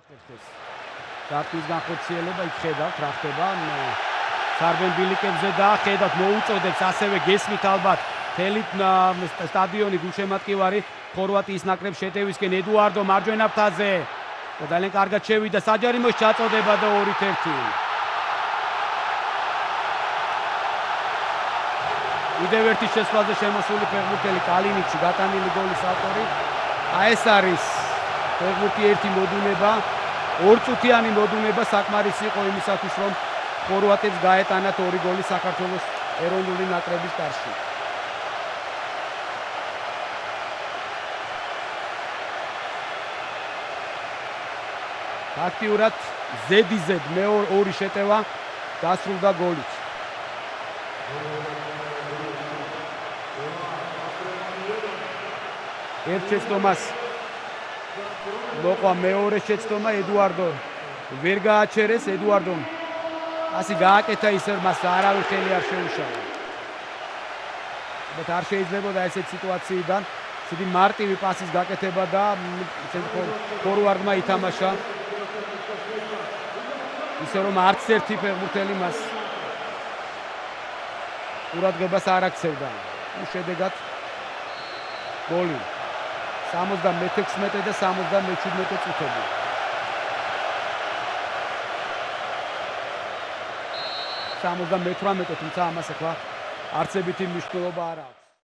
დარტყმის განხორციელება იქ ხედავთ რა ხდება სარბენ ბილიკებზე და ხედავთ მოუწოდებს ასევე გესმით ალბათ მთელი სტადიონი გულშემატკივარი ხორვატიის ნაკრებს შეტევისკენ ედუარდო მარჯვენა ფრთაზე და ძალიან კარგად შევიდა საჯარიმოში ჩაწოდება და 2-1 კიდევ ერთი შესვლაზე შემოსული ფეხბურთელი კალინიჩი გატანილი გოლის ავტორი აი ეს არის ფეხბურთი ერთი მოდუნება ორწუთიანი მოდუნება საკმარისი იყო იმისათვის რომ ხორვატებს გაეტანათ 2 გოლი საქართველოს ეროვნული ნაკრების კარში აქტიურად ზედიზედ მეორე შეტევა დასრულდა გოლით ერთ შეცდომას მოყვა მეორე შეცდომა ედუარდო ვერ გააჩერეს ედუარდომ ასე გააკეთა ისე მას არავის ხელი არ შეუშალა და არ შეიძლებოდა ესეთ სიტუაციიდან ისეთი მარტივი პასის გაკეთება და ფორვარდმა ითამაშა ისე რომ არც ერთი ფეხბურთელი მას ყურადღებას არ აქცევდა შედეგად გოლი 76 და 77 წუთები თუმცა ამას ახლა არცებითი მნიშვნელობა არ აქვს